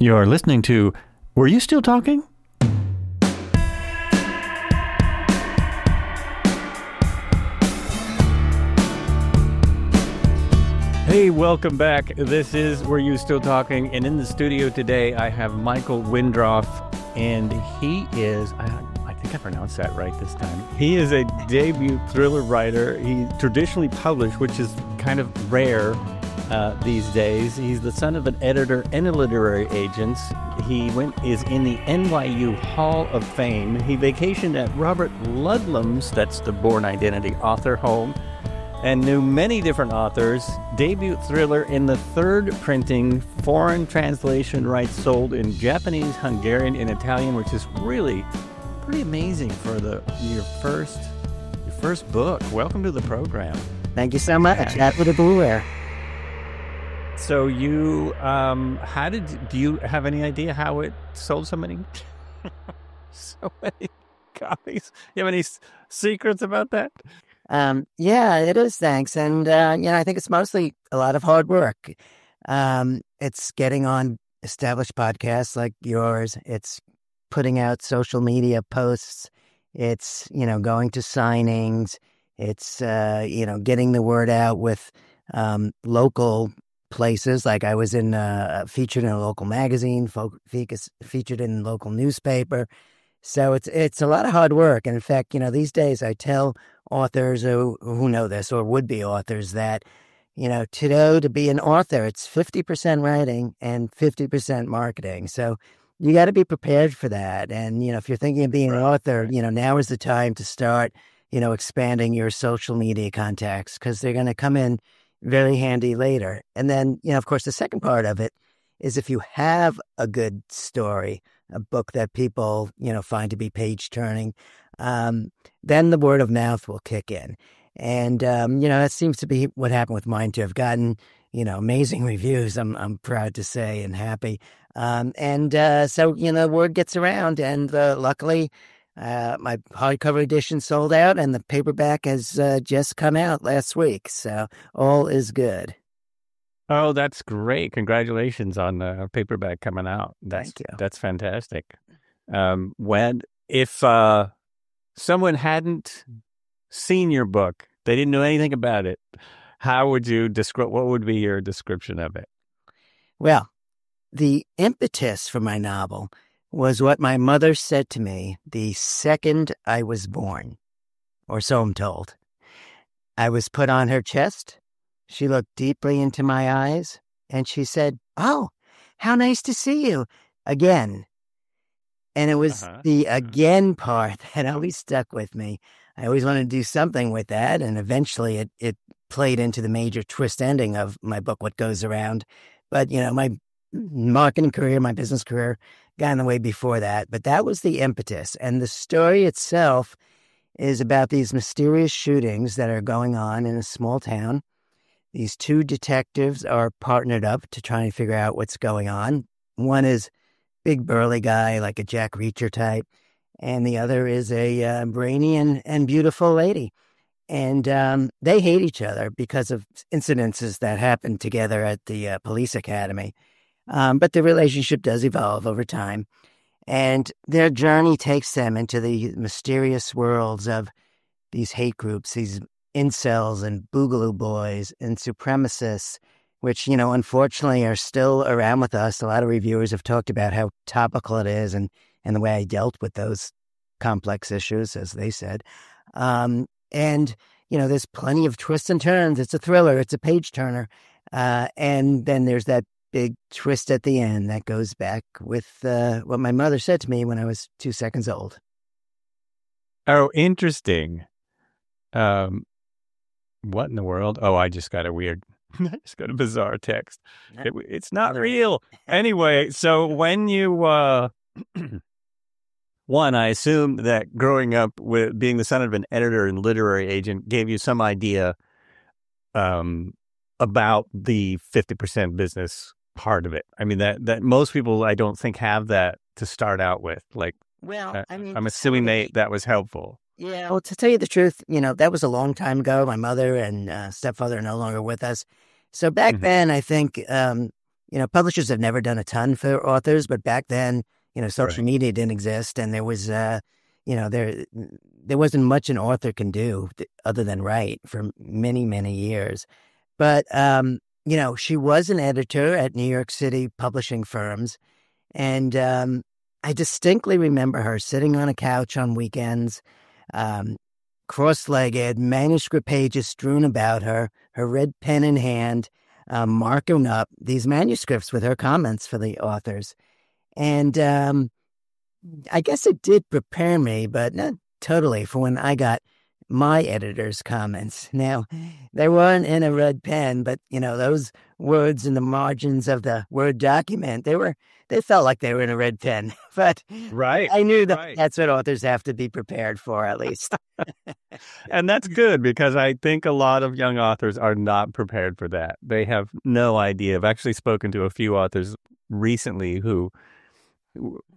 You're listening to Were You Still Talking? Hey, welcome back. This is Were You Still Talking? And in the studio today, I have Michael Wendroff, and he is, I think I pronounced that right this time. He is a debut thriller writer. He traditionally published, which is kind of rare these days. He's the son of an editor and a literary agent. He is in the NYU Hall of Fame. He vacationed at Robert Ludlum's, that's the Born Identity author home, and knew many different authors. Debut thriller in the third printing, foreign translation rights sold in Japanese, Hungarian, and Italian, which is really pretty amazing for your first book. Welcome to the program. Thank you so much. Happy to be here. So you, do you have any idea how it sold so many copies? You have any secrets about that? Yeah, it is. Thanks. And, I think it's mostly a lot of hard work. It's getting on established podcasts like yours. It's putting out social media posts. It's, going to signings. It's, getting the word out with, local places. Like I was featured in a local magazine, featured in a local newspaper. So it's a lot of hard work. And in fact, these days I tell authors who know this or would-be authors that, to be an author, it's 50% writing and 50% marketing. So you got to be prepared for that. And, if you're thinking of being an author, now is the time to start, expanding your social media contacts because they're going to come in very handy later. And then, of course, the second part of it is if you have a good story, a book that people, find to be page-turning, then the word of mouth will kick in. And, that seems to be what happened with mine, too. I've gotten, amazing reviews, I'm proud to say, and happy. So, word gets around, and luckily, my hardcover edition sold out, and the paperback has just come out last week. So all is good. Oh, that's great. Congratulations on the paperback coming out. Thank you. That's fantastic. If someone hadn't seen your book, they didn't know anything about it, how would you describe, what would be your description of it? Well, the impetus for my novel was what my mother said to me the second I was born, or so I'm told. I was put on her chest. She looked deeply into my eyes, and she said, "Oh, how nice to see you again." And it was the again part that always stuck with me. I always wanted to do something with that, and eventually it played into the major twist ending of my book, What Goes Around. But, my marketing career, my business career got in the way before that. But that was the impetus. And the story itself is about these mysterious shootings that are going on in a small town. These two detectives are partnered up to try and figure out what's going on. One is big burly guy, like a Jack Reacher type, and the other is a brainy and beautiful lady. And they hate each other because of incidences that happened together at the police academy. But the relationship does evolve over time. And their journey takes them into the mysterious worlds of these hate groups, these incels and boogaloo boys and supremacists, which, unfortunately are still around with us. A lot of reviewers have talked about how topical it is and the way I dealt with those complex issues, as they said. There's plenty of twists and turns. It's a thriller. It's a page-turner. And then there's that big twist at the end that goes back with what my mother said to me when I was 2 seconds old. Oh, interesting. What in the world? Oh, I just got a bizarre text. It's not real. Anyway, so when you, one, I assume that growing up with being the son of an editor and literary agent gave you some idea about the 50% business part of it. I mean, that most people, I don't think, have that to start out with. Like, well, I'm assuming that was helpful. Yeah, well, to tell you the truth, that was a long time ago. My mother and stepfather are no longer with us. So back then, I think publishers have never done a ton for authors, but back then, social Right. media didn't exist, and there was, there wasn't much an author can do other than write for many, many years. But, she was an editor at New York City publishing firms. And I distinctly remember her sitting on a couch on weekends, um, cross-legged, manuscript pages strewn about her, her red pen in hand, marking up these manuscripts with her comments for the authors. And I guess it did prepare me, but not totally, for when I got my editor's comments. Now, they weren't in a red pen, but, those words in the margins of the Word document, they felt like they were in a red pen. But Right. I knew that Right. that's what authors have to be prepared for, at least. And that's good, because I think a lot of young authors are not prepared for that. They have no idea. I've actually spoken to a few authors recently who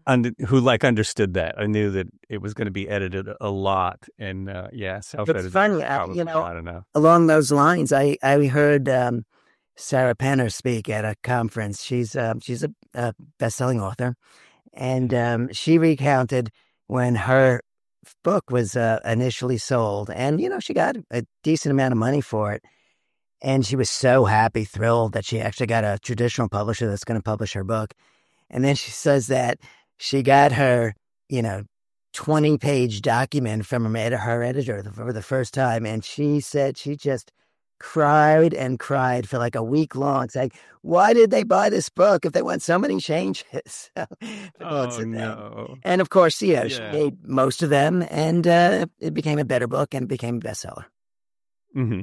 understood that. I knew that it was going to be edited a lot, and self-edited. It's funny, not enough. Along those lines, I heard Sarah Penner speak at a conference. She's a best-selling author, and she recounted when her book was initially sold, and she got a decent amount of money for it, and she was so happy, thrilled that she actually got a traditional publisher that's going to publish her book. And then she says that she got her 20-page document from her editor for the first time, and she said she just cried and cried for like a week long, saying, "Why did they buy this book if they want so many changes?" No. And of course, she made most of them, and it became a better book and became a bestseller. Mm-hmm.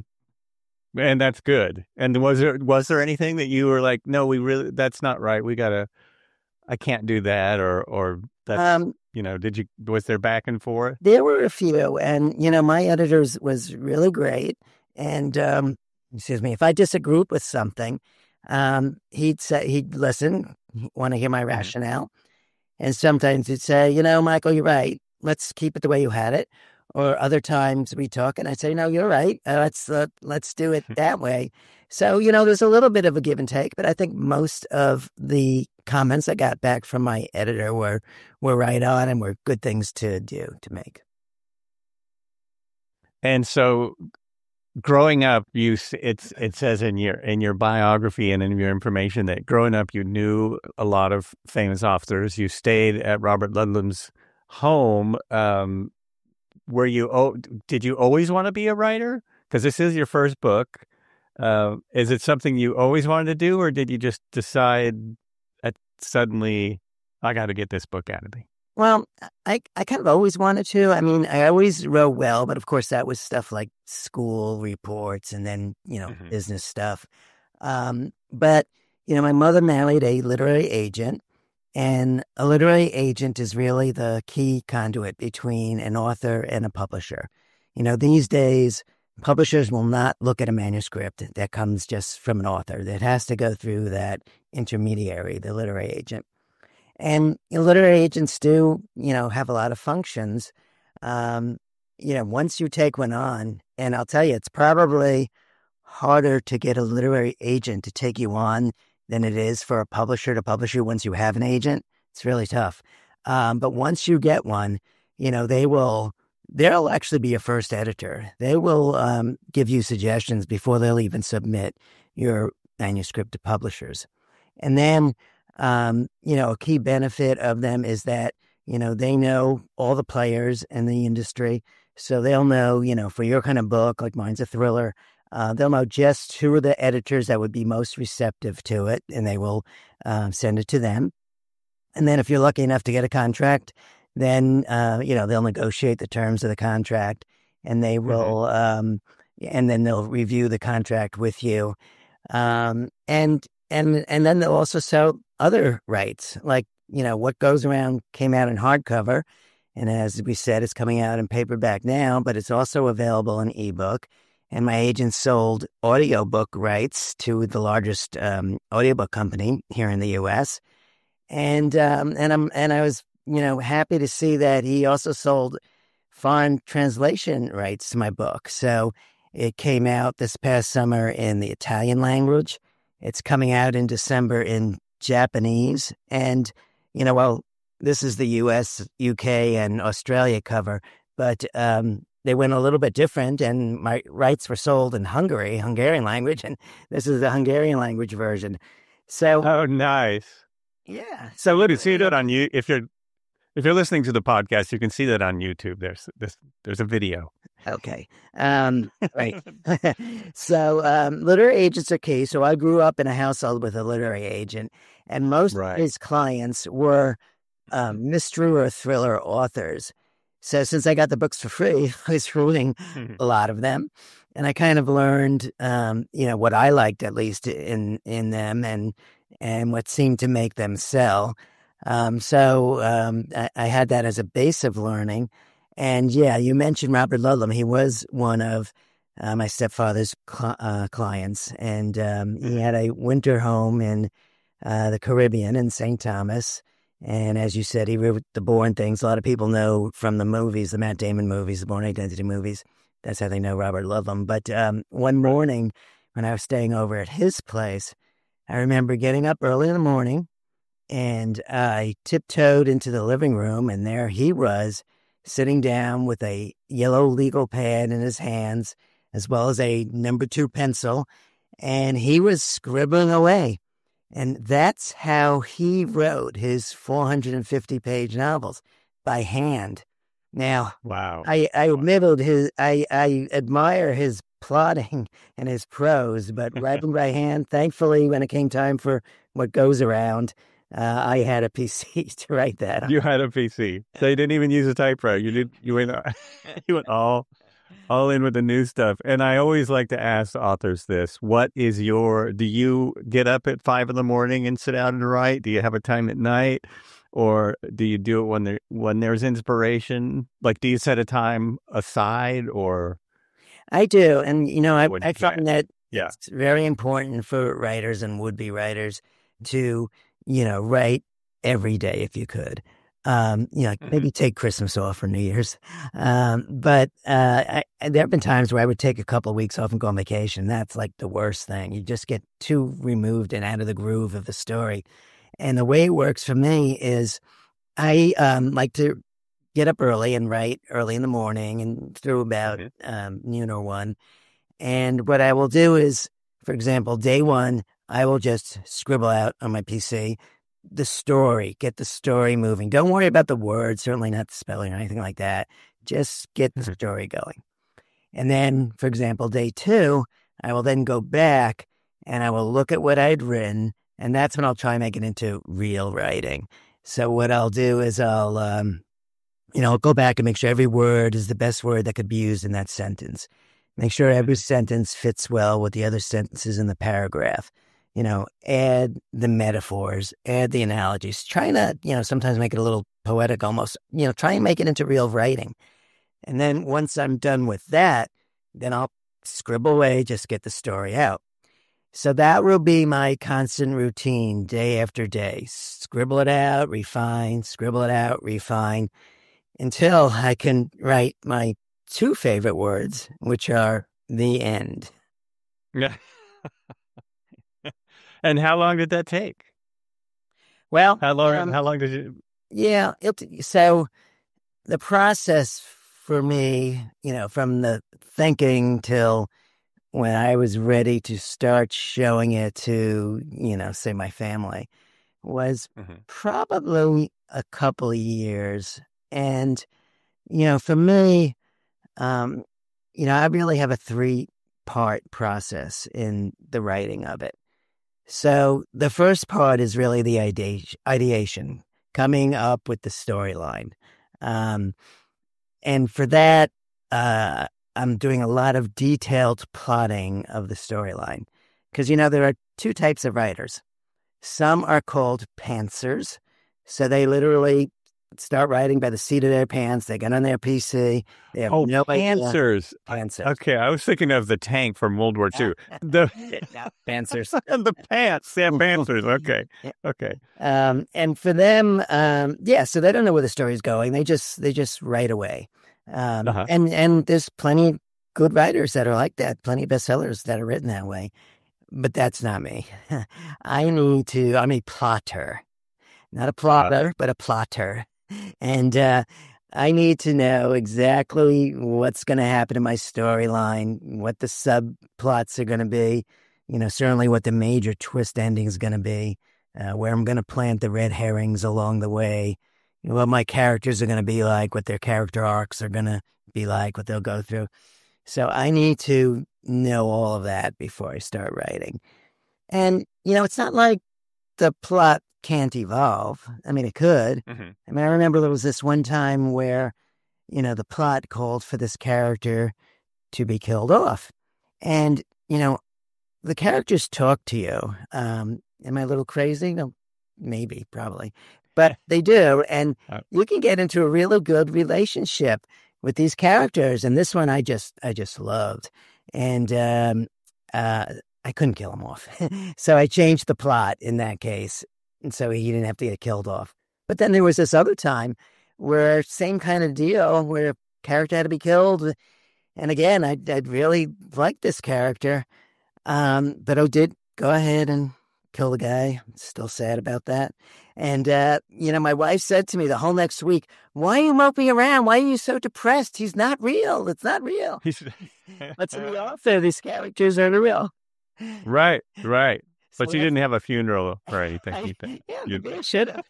And that's good. And was there anything that you were like, no, that's not right, I can't do that, or that's, was there back and forth? There were a few, and, my editor was really great. And, if I disagreed with something, he'd listen, want to hear my rationale. And sometimes he'd say, Michael, you're right. Let's keep it the way you had it. Or other times we talk and I'd say, no, you're right. Let's do it that way. So, there's a little bit of a give and take, but I think most of the comments I got back from my editor were right on and were good things to make. And so, growing up, it says in your biography and in your information that growing up you knew a lot of famous authors. You stayed at Robert Ludlum's home. Did you always want to be a writer? Because this is your first book. Is it something you always wanted to do, or did you just decide suddenly, I got to get this book out of me? Well, I kind of always wanted to. I mean, I always wrote well, but of course that was stuff like school reports and then, business stuff. But, my mother married a literary agent, and a literary agent is really the key conduit between an author and a publisher. These days, publishers will not look at a manuscript that comes just from an author. That has to go through that intermediary, the literary agent. And literary agents do, have a lot of functions. Once you take one on, and I'll tell you, it's probably harder to get a literary agent to take you on than it is for a publisher to publish you once you have an agent. It's really tough. But once you get one, they'll actually be your first editor. They will give you suggestions before they'll even submit your manuscript to publishers. And then, a key benefit of them is that, they know all the players in the industry. So they'll know, for your kind of book, like mine's a thriller, they'll know just who are the editors that would be most receptive to it, and they will send it to them. And then if you're lucky enough to get a contract, then, they'll negotiate the terms of the contract, and they will, and then they'll review the contract with you. And then they'll also sell other rights, like, What Goes Around came out in hardcover. And as we said, it's coming out in paperback now, but it's also available in ebook. And my agent sold audiobook rights to the largest audiobook company here in the U.S. And I was, happy to see that he also sold foreign translation rights to my book. So it came out this past summer in the Italian language, It's coming out in December in Japanese. And, well, this is the US, UK, and Australia cover, but they went a little bit different, and my rights were sold in Hungarian language, and this is the Hungarian language version. So, Oh, nice. yeah. So look, see it on you. If you're listening to the podcast, you can see that on YouTube. There's a video. Okay. Right. So, literary agents are key. So I grew up in a household with a literary agent, and most of his clients were mystery or thriller authors. So since I got the books for free, I was reading a lot of them, and I kind of learned, what I liked, at least in them, and what seemed to make them sell. I had that as a base of learning. And yeah, you mentioned Robert Ludlum. He was one of my stepfather's clients, and he had a winter home in the Caribbean in St. Thomas. And as you said, he wrote the Bourne things. A lot of people know from the movies, the Matt Damon movies, the Bourne Identity movies. That's how they know Robert Ludlum. But one morning when I was staying over at his place, I remember getting up early in the morning, and I tiptoed into the living room, and there he was, sitting down with a yellow legal pad in his hands, as well as a number 2 pencil, and he was scribbling away. And that's how he wrote his 450-page novels, by hand. Now, wow, I admire his plotting and his prose, but writing by hand, thankfully, when it came time for what goes around, I had a PC to write that on. You had a PC, so you didn't even use a typewriter. You went you went all in with the new stuff. And I always like to ask authors this: do you get up at 5 a.m. and sit down and write? Do you have a time at night, or do you do it when there's inspiration? Like, do you set a time aside, or? I do, and I find that Yeah. it's very important for writers and would-be writers to write every day if you could. Maybe take Christmas off or New Year's. But there have been times where I would take a couple of weeks off and go on vacation. That's like the worst thing. You just get too removed and out of the groove of the story. And the way it works for me is I like to get up early and write early in the morning and through about noon or 1. And what I will do is, for example, day 1, I will just scribble out on my PC the story, get the story moving. Don't worry about the words, certainly not the spelling or anything like that. Just get the story going. And then, for example, day 2, I will then go back and I will look at what I'd written, and that's when I'll try and make it into real writing. So what I'll do is I'll go back and make sure every word is the best word that could be used in that sentence. Make sure every sentence fits well with the other sentences in the paragraph. Add the metaphors, add the analogies, trying to, sometimes make it a little poetic almost, try and make it into real writing. And then once I'm done with that, then I'll scribble away, just get the story out. So that will be my constant routine day after day. Scribble it out, refine, scribble it out, refine, until I can write my 2 favorite words, which are the end. Yeah. And how long did that take? Well, how long did you? Yeah. So the process for me, from the thinking till when I was ready to start showing it to, say my family, was probably a couple of years. And, for me, I really have a 3-part process in the writing of it. So the first part is really the ideation, coming up with the storyline. And for that, I'm doing a lot of detailed plotting of the storyline. Because, there are 2 types of writers. Some are called pantsers. So they literally start writing by the seat of their pants. They get on their PC. They have no pantsers. Pantsers. Okay, I was thinking of the tank from World War II. The pantsers. And the pants. Yeah, pantsers. Okay. Okay. And for them, so they don't know where the story's going. They just write away. And there's plenty of good writers that are like that, plenty of bestsellers that are written that way. but that's not me. I'm a plotter, not a plotter, but a plotter. And I need to know exactly what's going to happen in my storyline, what the subplots are going to be, certainly what the major twist ending is going to be, where I'm going to plant the red herrings along the way, what my characters are going to be like, what their character arcs are going to be like, what they'll go through. So I need to know all of that before I start writing. And, it's not like the plot can't evolve. I mean, it could. Mm-hmm. I mean, I remember there was this one time where, the plot called for this character to be killed off. And, the characters talk to you. Am I a little crazy? No, maybe, probably. But they do. And you can get into a really good relationship with these characters. And this one I just loved. And I couldn't kill him off. So I changed the plot in that case. And so he didn't have to get killed off. But then there was this other time where same kind of deal where a character had to be killed. And again, I'd really liked this character. But I did go ahead and kill the guy. I'm still sad about that. And, my wife said to me the whole next week, "Why are you moping around? Why are you so depressed? He's not real. It's not real." But to the author, these characters are real. Right. But So you didn't have a funeral or anything. Maybe I should have.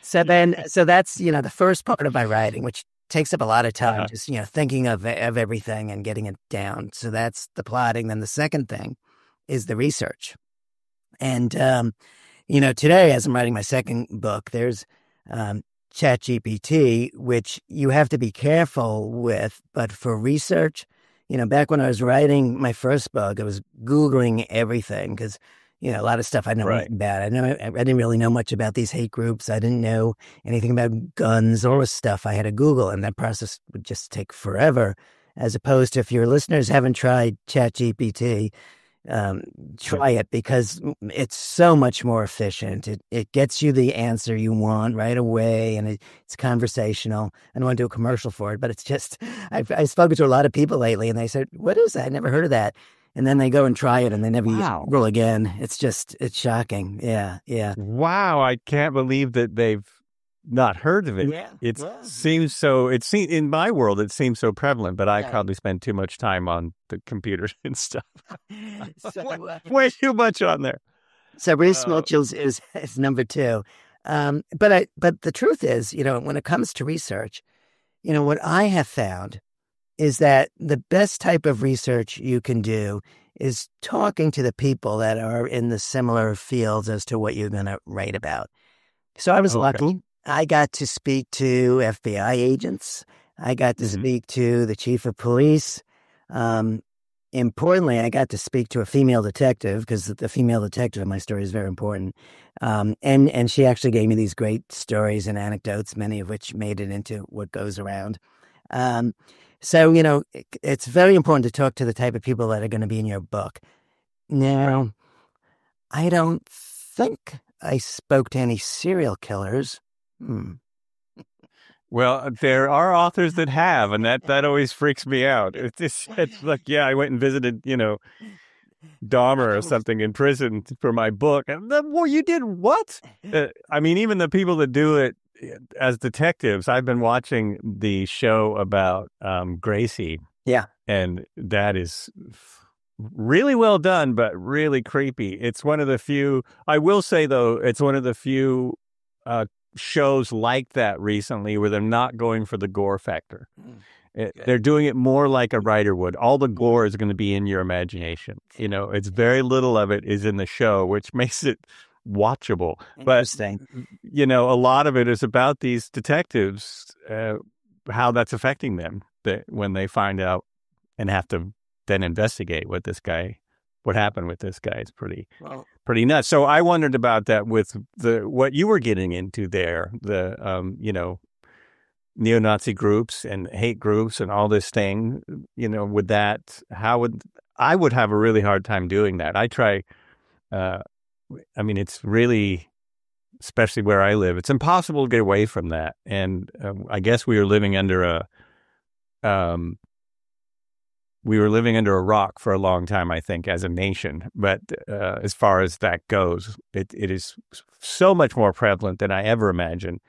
So that's, the first part of my writing, which takes up a lot of time, just, thinking of everything and getting it down. So that's the plotting. Then the second thing is the research. And, today, as I'm writing my second book, there's ChatGPT, which you have to be careful with. But for research, back when I was writing my first book, I was Googling everything because, a lot of stuff I didn't know about. I didn't really know much about these hate groups. I didn't know anything about guns or stuff I had to Google, and that process would just take forever. As opposed to if your listeners haven't tried ChatGPT, try it because it's so much more efficient. It gets you the answer you want right away, and it's conversational. I don't want to do a commercial for it, but it's just I've spoken to a lot of people lately, and they said, "What is that? I never heard of that." And then they go and try it, and they never roll again. It's shocking. Yeah. Wow, I can't believe that they've not heard of it. Yeah, seems in my world, it seems so prevalent, but I probably spend too much time on the computers and stuff. Way too much on there. So Bruce Mitchell's is number 2. But the truth is, when it comes to research, what I have found is that the best type of research you can do is talking to the people that are in the similar fields as to what you're going to write about. So I was lucky. I got to speak to FBI agents. I got to speak to the chief of police. Importantly, I got to speak to a female detective because the female detective in my story is very important. And she actually gave me these great stories and anecdotes, many of which made it into what goes around. So, it's very important to talk to the type of people that are going to be in your book. Now, I don't think I spoke to any serial killers. Well, there are authors that have, and that always freaks me out. It's like, I went and visited, Dahmer or something in prison for my book. And well, you did what? I mean, even the people that do it as detectives, I've been watching the show about Gracie. Yeah. And that is really well done, but really creepy. It's one of the few, I will say though, it's one of the few shows like that recently where they're not going for the gore factor. They're doing it more like a writer would. All the gore is going to be in your imagination. It's very little of it is in the show, which makes it watchable. Interesting. But, a lot of it is about these detectives, how that's affecting them when they find out and have to then investigate what happened with this guy. It's pretty nuts. So I wondered about that with what you were getting into there, the, neo-Nazi groups and hate groups and all this thing, with that, I would have a really hard time doing that. I try, it's really, especially where I live, it's impossible to get away from that. And I guess we were living under we were living under a rock for a long time, I think, as a nation. But as far as that goes, it is so much more prevalent than I ever imagined.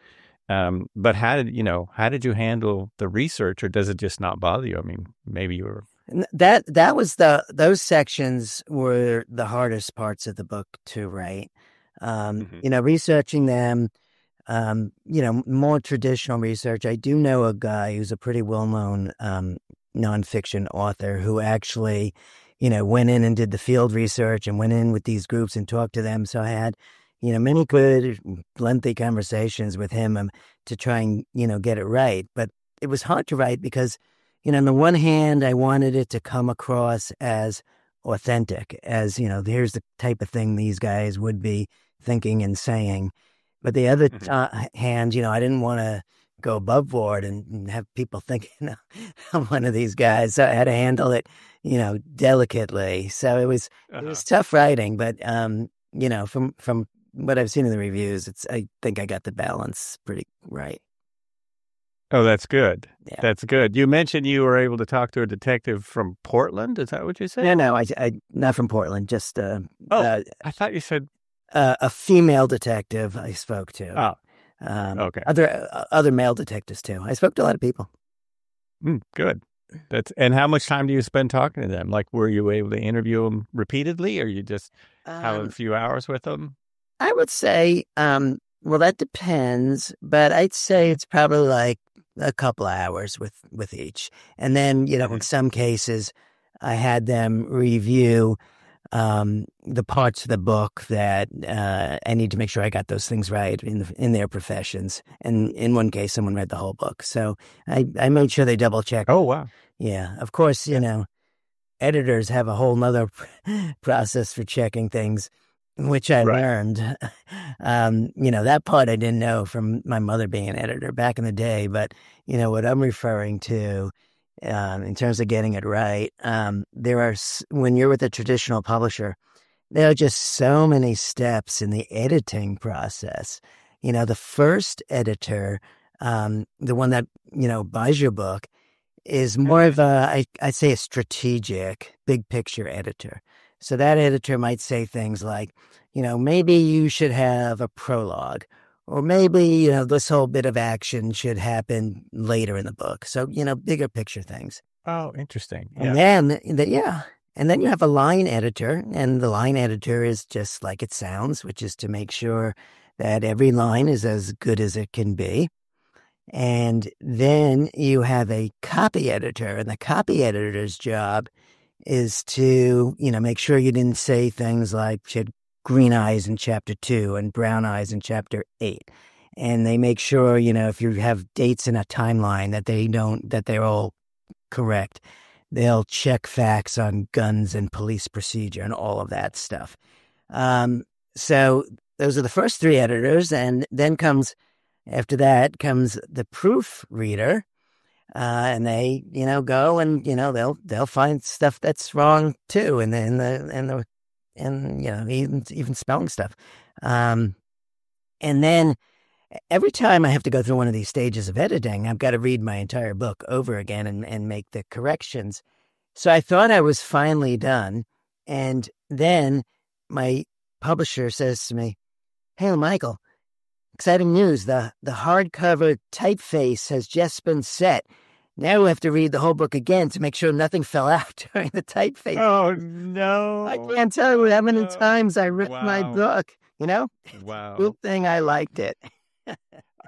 But how did you handle the research, or does it just not bother you? I mean, maybe you were. That was those sections were the hardest parts of the book to write. Researching them, more traditional research. I do know a guy who's a pretty well-known nonfiction author who actually, went in and did the field research and went in with these groups and talked to them. So I had, many good, lengthy conversations with him to try and, get it right. But it was hard to write because, on the one hand, I wanted it to come across as authentic, as, here's the type of thing these guys would be thinking and saying. But the other hand, I didn't want to go above board and have people thinking I'm one of these guys. So I had to handle it, delicately. So it was tough writing. But, from what I've seen in the reviews, I think I got the balance pretty right. Oh, that's good. Yeah. That's good. You mentioned you were able to talk to a detective from Portland. Is that what you said? No, I not from Portland. Just I thought you said a female detective I spoke to. Oh, okay. Other male detectives too. I spoke to a lot of people. Good. And how much time do you spend talking to them? Like, were you able to interview them repeatedly, or you just have a few hours with them? I would say, well, that depends, but I'd say it's probably like a couple of hours with each. And then, in some cases, I had them review the parts of the book that I need to make sure I got those things right in their professions. And in one case, someone read the whole book. So I made sure they double checked. Oh, wow. Yeah. Of course, editors have a whole nother process for checking things, which I learned. That part I didn't know from my mother being an editor back in the day. But, what I'm referring to in terms of getting it right, when you're with a traditional publisher, there are just so many steps in the editing process. The first editor, the one that, buys your book, is more of I'd say a strategic, big picture editor. So that editor might say things like, maybe you should have a prologue, or maybe, this whole bit of action should happen later in the book. So, bigger picture things. Oh, interesting. Yeah. And then you have a line editor, and the line editor is just like it sounds, which is to make sure that every line is as good as it can be. And then you have a copy editor, and the copy editor's job is to, make sure you didn't say things like she had green eyes in chapter 2 and brown eyes in chapter 8. And they make sure, if you have dates in a timeline that they're all correct. They'll check facts on guns and police procedure and all of that stuff. So those are the first three editors. And then after that comes the proofreader. And they, go and, they'll find stuff that's wrong too. And even spelling stuff. And then every time I have to go through one of these stages of editing, I've got to read my entire book over again and make the corrections. So I thought I was finally done. And then my publisher says to me, "Hey, Michael, exciting news. The hardcover typeface has just been set. Now we have to read the whole book again to make sure nothing fell out during the typeface." Oh, no. I can't tell you how many times I ripped my book, Wow. Good thing I liked it.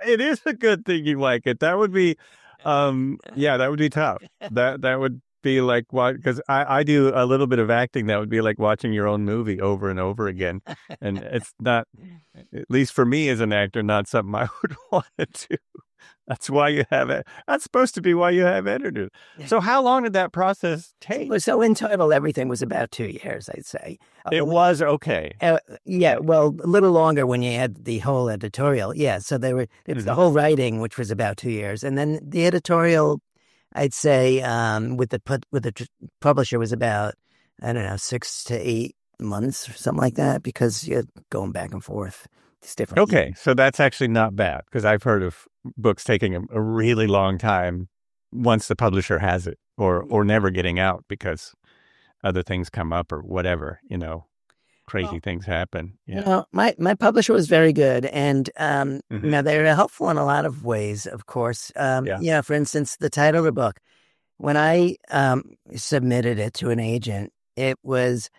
It is a good thing you like it. That would be, that would be tough. That would be like, because I do a little bit of acting. That would be like watching your own movie over and over again. And it's not, at least for me as an actor, not something I would want to do. That's why you have it. That's supposed to be why you have editors. So how long did that process take? So in total, everything was about 2 years, I'd say. It was okay. Well, a little longer when you had the whole editorial. Yeah, so it's the whole writing, which was about 2 years. And then the editorial, I'd say, with the publisher was about, 6 to 8 months or something like that, because you're going back and forth. It's different. Okay, so that's actually not bad, because I've heard of books taking a really long time once the publisher has it. or never getting out because other things come up or whatever, crazy Well, things happen. you Yeah. know, my publisher was very good, and Hmm. they were helpful in a lot of ways. Of course, Yeah. for instance, the title of the book. When I submitted it to an agent, it was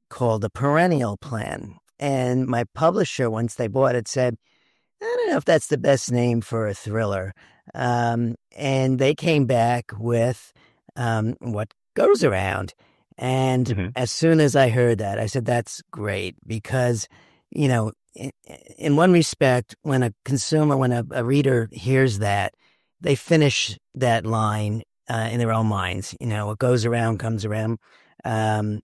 called a perennial plan, and my publisher, once they bought it, said, "I don't know if that's the best name for a thriller." And they came back with what goes around. And Hmm. as soon as I heard that, I said, that's great because, you know, in one respect, when a reader hears that, they finish that line in their own minds. What goes around comes around. Um,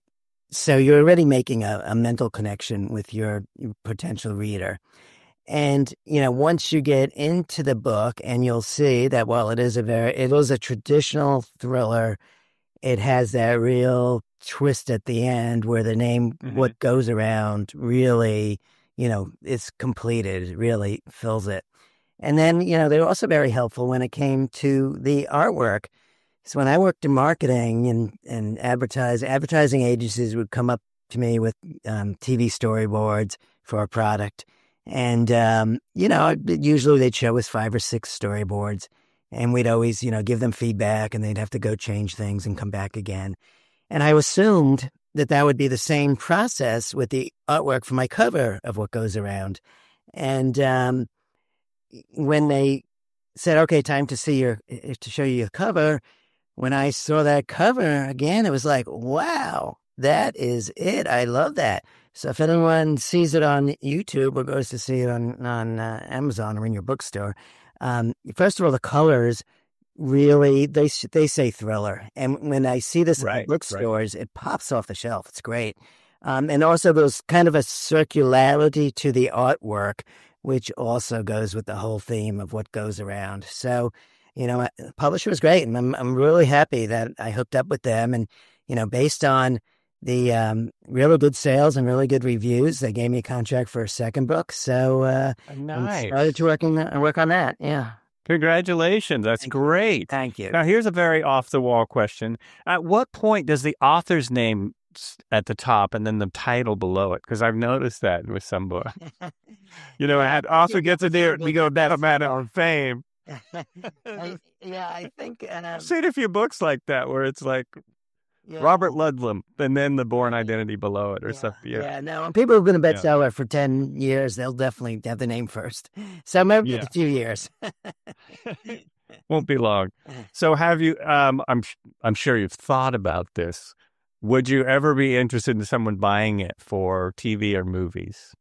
so you're already making a mental connection with your potential reader. And, once you get into the book and you'll see that while it is a traditional thriller, it has that real twist at the end where the name, Hmm. what goes around really, is completed, it really fills it. And then, they were also very helpful when it came to the artwork. So when I worked in marketing and advertising agencies would come up to me with TV storyboards for a product. And, usually they'd show us 5 or 6 storyboards and we'd always, give them feedback and they'd have to go change things and come back again. And I assumed that would be the same process with the artwork for my cover of What Goes Around. And when they said, okay, time to show you your cover, when I saw that cover again, it was like, wow, that is it. I love that. So if anyone sees it on YouTube or goes to see it on Amazon or in your bookstore, first of all, the colors really, they say thriller. And when I see this in Right. bookstores, it pops off the shelf. It's great. And also there's kind of a circularity to the artwork, which also goes with the whole theme of what goes around. So, the publisher was great, and I'm really happy that I hooked up with them. And based on the really good sales and really good reviews, they gave me a contract for a second book. So and started to work on that. Yeah, Congratulations. That's great. thank you. Now, here's a very off the wall question. At what point does the author's name at the top and then the title below it? Because I've noticed that with some books. I had author gets a deer, we go that amount of fame. I think I've seen a few books like that where it's like yeah. Robert Ludlum and then the Born Identity below it or something. Yeah, no. When people have been a bestseller for 10 years, they'll definitely have the name first. So maybe a few years. Won't be long. So have you, I'm sure you've thought about this. Would you ever be interested in someone buying it for TV or movies?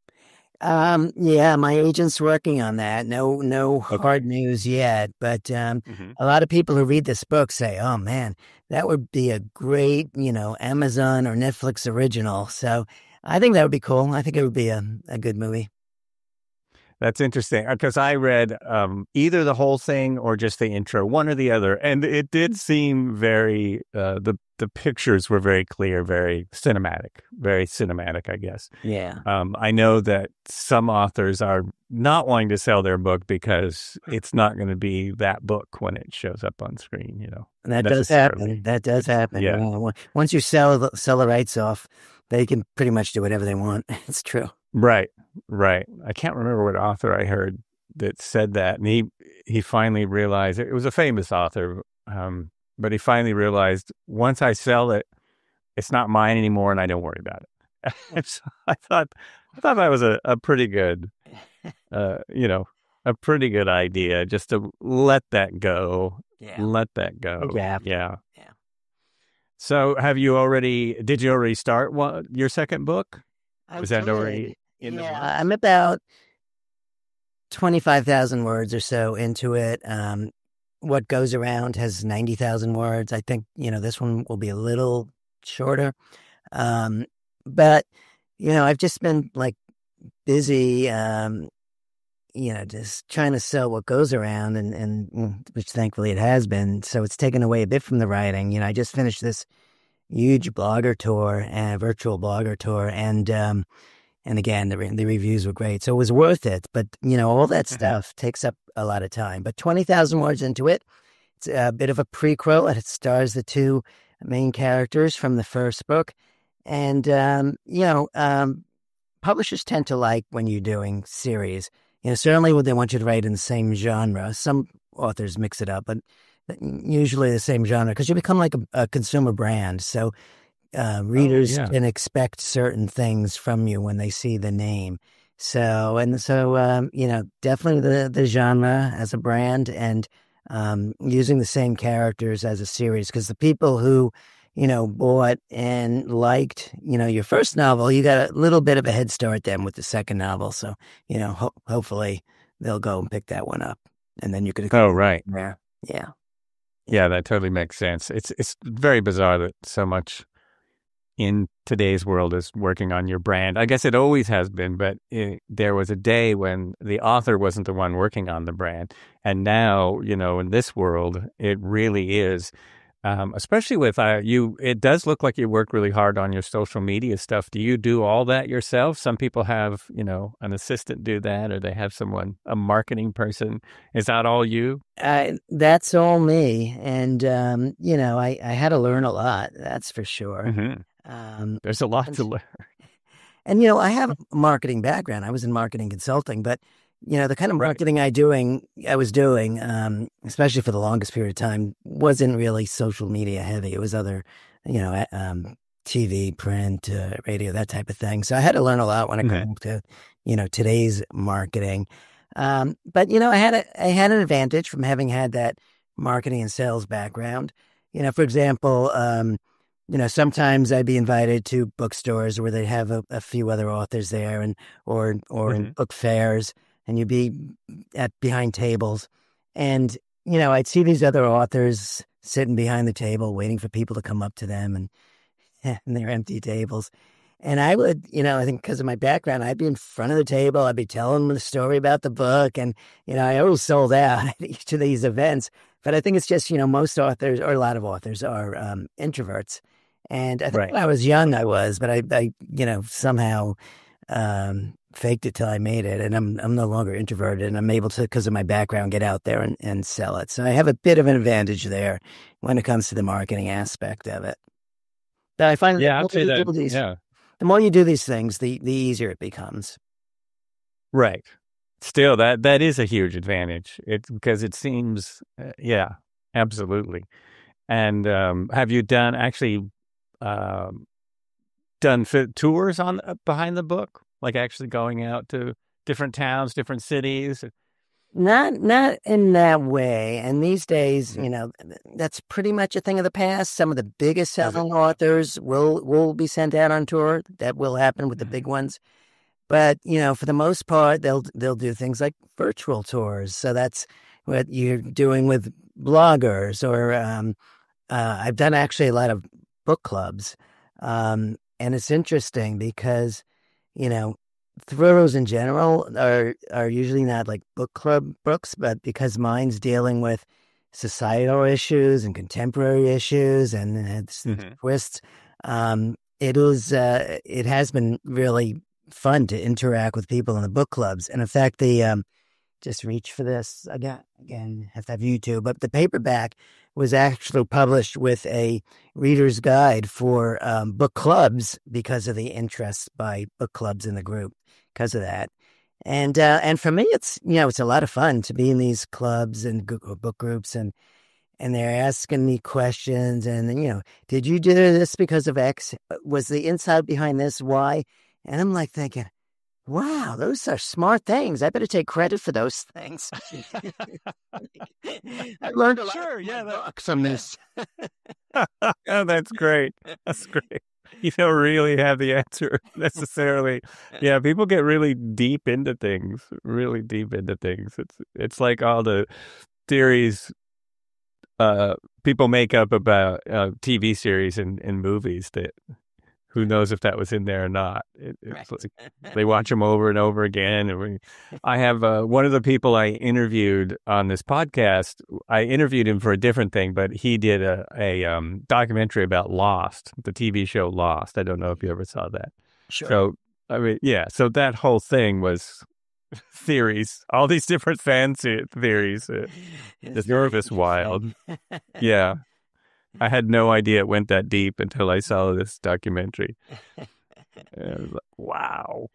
Yeah, my agent's working on that. No hard news yet, but a lot of people who read this book say, "Oh man, that would be a great, Amazon or Netflix original." So I think that would be cool. I think it would be a good movie. That's interesting because I read either the whole thing or just the intro, one or the other, and it did seem very the pictures were very clear, very cinematic, I guess. Yeah. I know that some authors are not wanting to sell their book because it's not going to be that book when it shows up on screen. And that does happen. That does happen. Yeah. Once you sell the rights off, they can pretty much do whatever they want. It's true. Right. I can't remember what author I heard that said that, and he finally realized it was a famous author. But he finally realized once I sell it, it's not mine anymore, and I don't worry about it. And so I thought that was a pretty good, a pretty good idea, just to let that go. Yeah. Let that go. Yeah. So did you already start your second book? Was that already in the book? I'm about 25,000 words or so into it. What Goes Around has 90,000 words. I think, this one will be a little shorter. But, I've just been busy, just trying to sell what goes around and which thankfully it has been. So it's taken away a bit from the writing. I just finished this huge blogger tour and virtual blogger tour. And again, the reviews were great. So it was worth it. But, all that stuff takes up a lot of time. But 20,000 words into it, It's a bit of a prequel, and it stars the two main characters from the first book. And, publishers tend to like when you're doing series. Certainly when they want you to write in the same genre. Some authors mix it up, but usually the same genre because you become like a consumer brand. So readers can expect certain things from you when they see the name. So definitely the genre as a brand and using the same characters as a series because the people who bought and liked, your first novel, you got a little bit of a head start then with the second novel. So, hopefully they'll go and pick that one up. And then you could. Oh, right. Yeah. Yeah. Yeah, that totally makes sense. It's very bizarre that so much in today's world is working on your brand. I guess it always has been, but there was a day when the author wasn't the one working on the brand. And now, in this world, it really is. Especially with you, it does look like you work really hard on your social media stuff. Do you do all that yourself? Some people have, an assistant do that, or they have a marketing person. Is that all you? That's all me. And, I had to learn a lot, that's for sure. Mm-hmm. There's a lot to learn. And, I have a marketing background. I was in marketing consulting, but the kind of marketing I was doing, especially for the longest period of time, wasn't really social media heavy. It was other, TV, print, radio, that type of thing. So I had to learn a lot when it came to, today's marketing. But I had an advantage from having had that marketing and sales background. For example, sometimes I'd be invited to bookstores where they have a few other authors there, or in book fairs. And you'd be behind tables. And, I'd see these other authors sitting behind the table waiting for people to come up to them and their empty tables. And I would, I think because of my background, I'd be in front of the table. I'd be telling them the story about the book. And, I always sold out at each of these events. But I think it's just, most authors, or a lot of authors, are introverts. And I think when I was young, I was. But I somehow faked it till I made it, and I'm no longer introverted, and I'm able to, because of my background, get out there and sell it. So I have a bit of an advantage there when it comes to the marketing aspect of it. But I find the more you do these things, the easier it becomes. Right. Still, that is a huge advantage. Because it seems, absolutely. And have you done tours on behind the book? Like actually going out to different towns, different cities? Not in that way. And these days, that's pretty much a thing of the past. Some of the biggest selling authors will be sent out on tour. That will happen with the big ones. But, for the most part, they'll do things like virtual tours. So that's what you're doing with bloggers. Or I've done actually a lot of book clubs. And it's interesting because thrillers in general are usually not like book club books, but because mine's dealing with societal issues and contemporary issues and it's twists, it has been really fun to interact with people in the book clubs. And in fact, just reach for this again, have to have YouTube, but the paperback was actually published with a reader's guide for book clubs because of the interest by book clubs in the group because of that. And for me, it's a lot of fun to be in these clubs and book groups and they're asking me questions and, did you do this because of X? Was the inside behind this Y? And I'm like thinking, wow, those are smart things. I better take credit for those things. I learned a lot from this. Oh, that's great. That's great. You don't really have the answer necessarily. Yeah, people get really deep into things. It's like all the theories people make up about TV series and movies that who knows if that was in there or not. It's like they watch them over and over again. And I have one of the people I interviewed on this podcast. I interviewed him for a different thing, but he did a documentary about Lost, the TV show Lost. I don't know if you ever saw that. Sure. So, so that whole thing was theories, all these different theories. The nervous wild. Yeah. I had no idea it went that deep until I saw this documentary. And I was like, wow.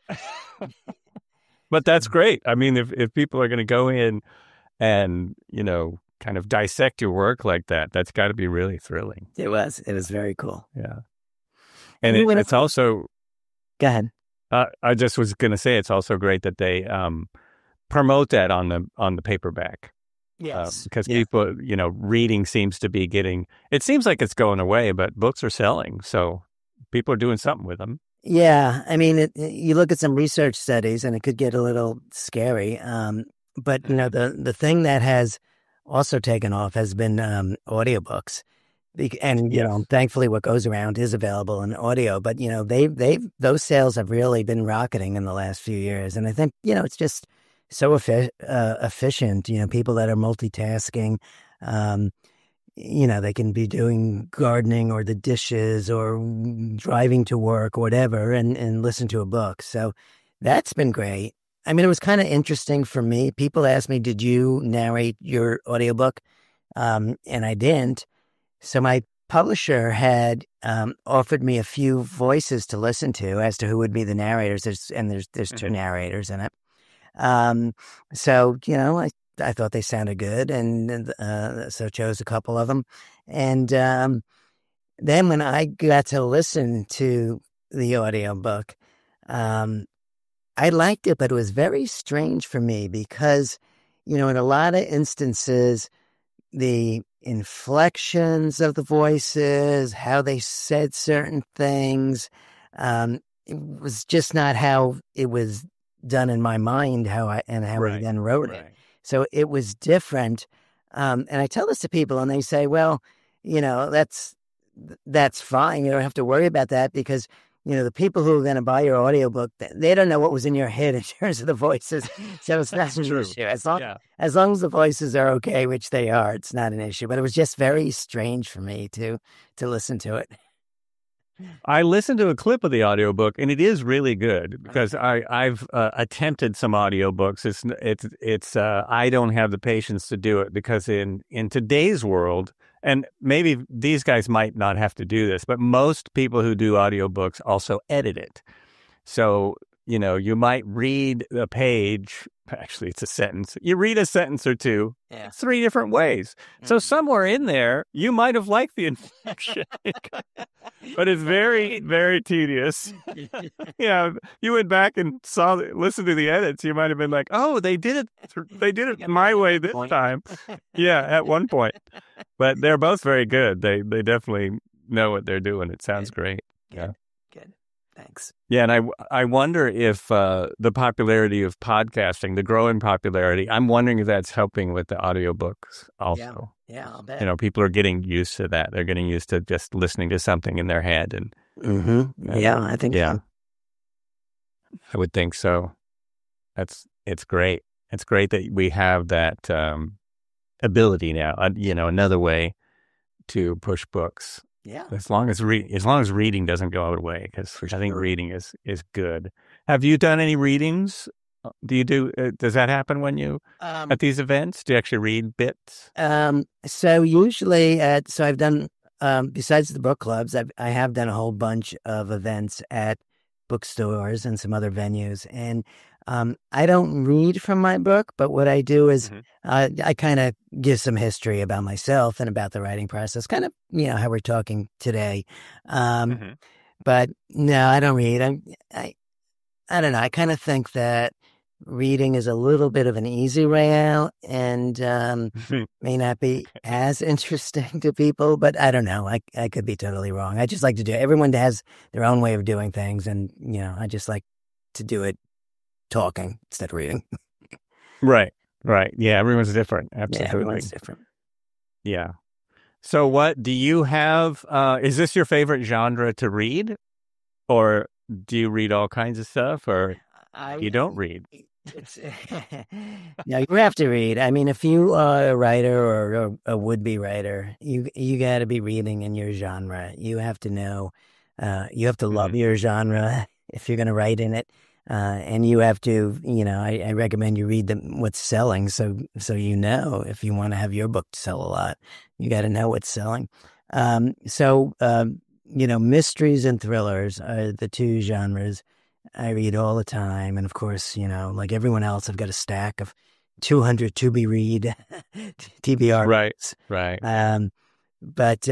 But that's great. I mean, if people are going to go in and, kind of dissect your work like that, that's got to be really thrilling. It was very cool. Yeah. And it's also... Go ahead. I just was going to say it's also great that they promote that on the paperback. Yes. Because people, reading seems to be it seems like it's going away, but books are selling. So people are doing something with them. Yeah. I mean, you look at some research studies and it could get a little scary. But, the thing that has also taken off has been audiobooks. And, thankfully what goes around is available in audio. But, those sales have really been rocketing in the last few years. And I think, it's just so efficient, people that are multitasking, they can be doing gardening or the dishes or driving to work or whatever and listen to a book. So that's been great. I mean, it was kind of interesting for me. People asked me, did you narrate your audiobook? And I didn't. So my publisher had offered me a few voices to listen to as to who would be the narrators. There's two narrators in it. So, I thought they sounded good, and so chose a couple of them. And then when I got to listen to the audiobook, I liked it, but it was very strange for me because, in a lot of instances, the inflections of the voices, how they said certain things, it was just not how it was done in my mind, how we then wrote it. So it was different. And I tell this to people and they say, well, that's fine. You don't have to worry about that because, the people who are going to buy your audiobook, they don't know what was in your head in terms of the voices. So it's not an issue. As long as the voices are okay, which they are, it's not an issue. But it was just very strange for me to listen to it. I listened to a clip of the audiobook and it is really good because I've attempted some audiobooks. It's I don't have the patience to do it because in today's world, and maybe these guys might not have to do this, but most people who do audiobooks also edit it. So, you might read a page. Actually, it's a sentence. You read a sentence or two, 3 different ways. Mm-hmm. So somewhere in there, you might have liked the inflection, but it's very, very tedious. You went back and listened to the edits. You might have been like, "Oh, they did it my way this time." Yeah, at one point. But they're both very good. They definitely know what they're doing. It sounds great. Good. Thanks. Yeah, and I wonder if the popularity of podcasting, the growing popularity, I'm wondering if that's helping with the audiobooks also. Yeah, I'll bet. People are getting used to that. They're getting used to just listening to something in their head. And yeah, I think so. I would think so. It's great. It's great that we have that ability now, another way to push books. Yeah. As long as reading doesn't go away, because I think reading is good. Have you done any readings? Does that happen when you at these events? Do you actually read bits? So usually so I've done besides the book clubs, I have done a whole bunch of events at bookstores and some other venues, and I don't read from my book, but what I do is I kind of give some history about myself and about the writing process, kind of, how we're talking today. But no, I don't read. I don't know. I kind of think that reading is a little bit of an easy way out and may not be as interesting to people, but I don't know. I could be totally wrong. I just like to do it. Everyone has their own way of doing things, and, I just like to do it talking instead of reading. Right. Yeah, everyone's different. Absolutely. Yeah, everyone's different. Yeah. So what do you have? Is this your favorite genre to read? Or do you read all kinds of stuff? Or you don't read? No, you have to read. I mean, if you are a writer or a would-be writer, you got to be reading in your genre. You have to know, you have to love your genre if you're going to write in it. And you have to, I recommend you read what's selling. So if you want to have your book sell a lot, you got to know what's selling. Mysteries and thrillers are the two genres I read all the time. And of course, like everyone else, I've got a stack of 200 to be read TBRs. Right. But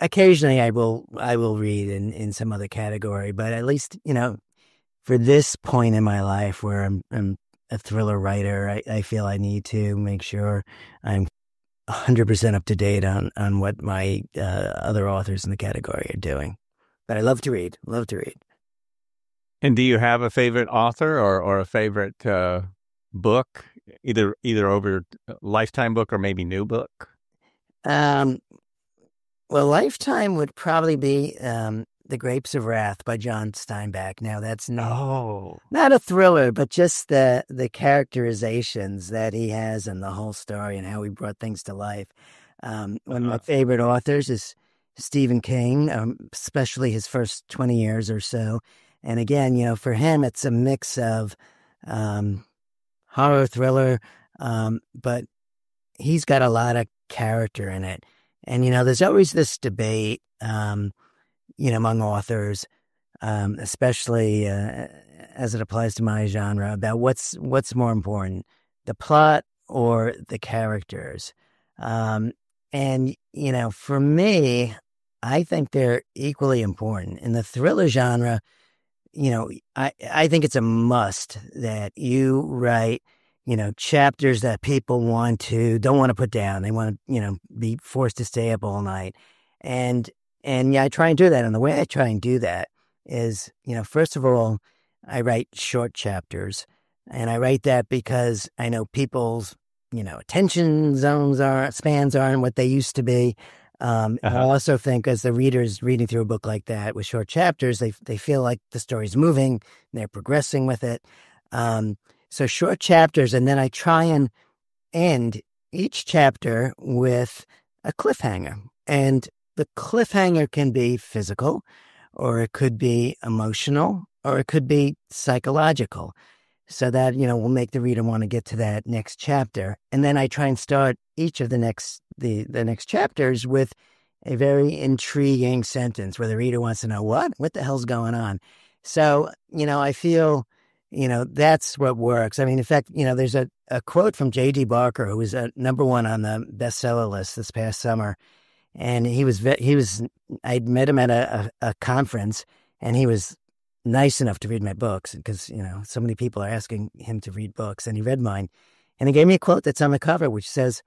occasionally I will read in some other category. But at least, for this point in my life where I'm a thriller writer, I feel I need to make sure I'm 100% up to date on what my other authors in the category are doing. But I love to read. And do you have a favorite author or a favorite book, either over lifetime book or maybe new book? Well, lifetime would probably be The Grapes of Wrath by John Steinbeck. Now, that's not a thriller, but just the characterizations that he has and the whole story and how he brought things to life. One of my favorite authors is Stephen King, especially his first 20 years or so. And again, for him, it's a mix of horror, thriller, but he's got a lot of character in it. And, there's always this debate, among authors, especially as it applies to my genre, about what's more important, the plot or the characters. And, for me, I think they're equally important. In the thriller genre, I think it's a must that you write, chapters that people don't want to put down. They want to, be forced to stay up all night. And I try and do that. And the way I try and do that is, first of all, I write short chapters. And I write that because I know people's, attention spans aren't what they used to be. I also think as the reader's reading through a book like that with short chapters, they feel like the story's moving, and they're progressing with it. So short chapters, and then I try and end each chapter with a cliffhanger. And the cliffhanger can be physical, or it could be emotional, or it could be psychological. So that, will make the reader want to get to that next chapter. And then I try and start each of the next chapters with a very intriguing sentence where the reader wants to know what the hell's going on. So, I feel, that's what works. I mean, in fact, there's a quote from J.D. Barker, who was number one on the bestseller list this past summer. And I'd met him at a conference, and he was nice enough to read my books because, so many people are asking him to read books, and he read mine. And he gave me a quote that's on the cover, which says,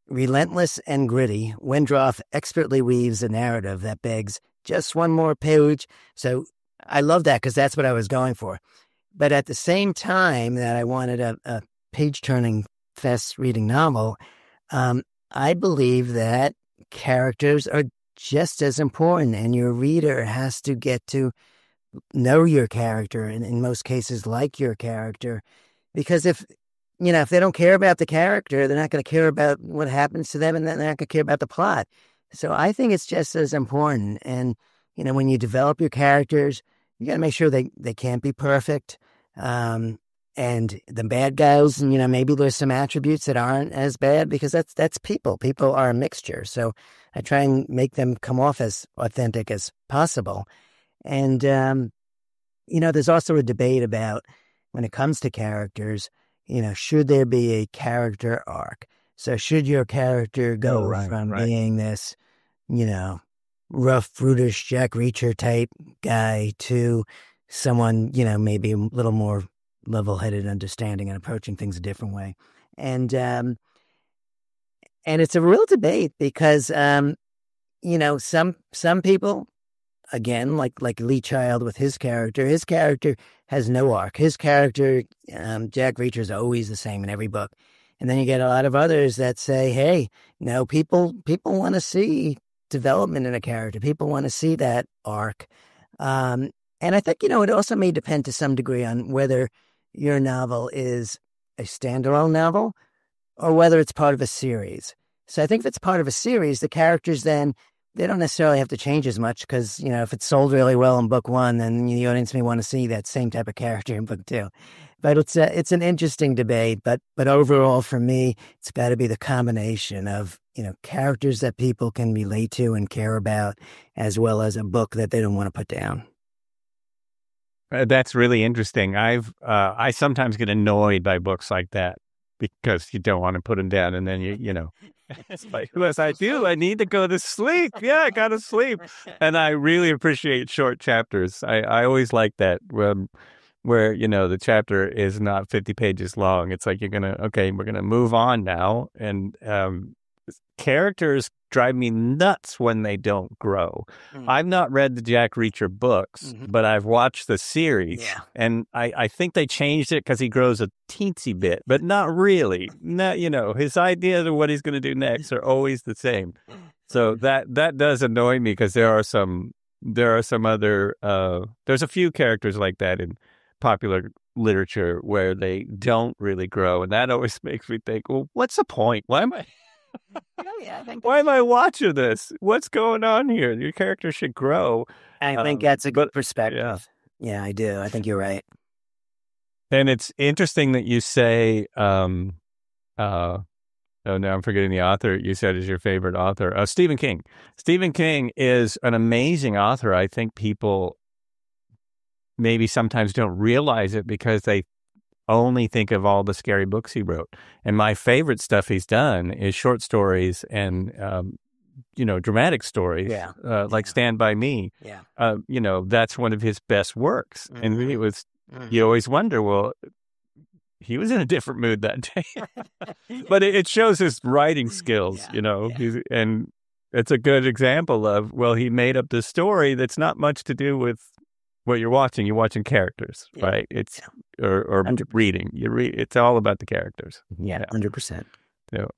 "Relentless and gritty, Wendroff expertly weaves a narrative that begs just one more page." So I love that because that's what I was going for. But at the same time that I wanted a page-turning, fast-reading novel, I believe that characters are just as important, and your reader has to get to know your character, and in most cases like your character, because if they don't care about the character, they're not going to care about what happens to them, and they're not going to care about the plot. So I think it's just as important. And when you develop your characters, you got to make sure they can't be perfect. And the bad guys, maybe there's some attributes that aren't as bad, because that's people. People are a mixture. So I try and make them come off as authentic as possible. And, there's also a debate about, when it comes to characters, should there be a character arc? So should your character go from being this, rough, brutish Jack Reacher type guy to someone, maybe a little more level-headed, understanding, and approaching things a different way? And it's a real debate because, some people, again, like Lee Child with his character has no arc. His character, Jack Reacher, is always the same in every book. And then you get a lot of others that say, hey, people want to see development in a character. People want to see that arc. And I think, it also may depend to some degree on whether your novel is a standalone novel or whether it's part of a series. So I think if it's part of a series, the characters then they don't necessarily have to change as much because, if it's sold really well in book one, then the audience may want to see that same type of character in book two. But it's an interesting debate. But overall, for me, it's got to be the combination of, characters that people can relate to and care about, as well as a book that they don't want to put down. That's really interesting. I sometimes get annoyed by books like that because you don't want to put them down, and then it's like, yes, I do. I need to go to sleep. Yeah, I got to sleep, and I really appreciate short chapters. I always like that where the chapter is not 50 pages long. It's like we're gonna move on now, and characters drive me nuts when they don't grow. I've not read the Jack Reacher books, but I've watched the series, and I think they changed it because he grows a teensy bit, but not really. Not, his ideas of what he's going to do next are always the same. So that does annoy me because there are some other there's a few characters like that in popular literature where they don't really grow, and that always makes me think, well, what's the point? Why am I watching this? What's going on here? Your character should grow. I think that's a good perspective. Yeah, I do. I think you're right. And it's interesting that you say, oh, now I'm forgetting the author you said is your favorite author. Stephen King. Stephen King is an amazing author. I think people maybe sometimes don't realize it because they only think of all the scary books he wrote. And my favorite stuff he's done is short stories and, dramatic stories, like Stand By Me. Yeah. That's one of his best works. Mm-hmm. And it was, you always wonder, well, he was in a different mood that day. But it shows his writing skills, and it's a good example of, well, he made up this story that's not much to do with what you're watching. You're watching characters, right? It's or reading. You read. It's all about the characters. Yeah, 100%. So,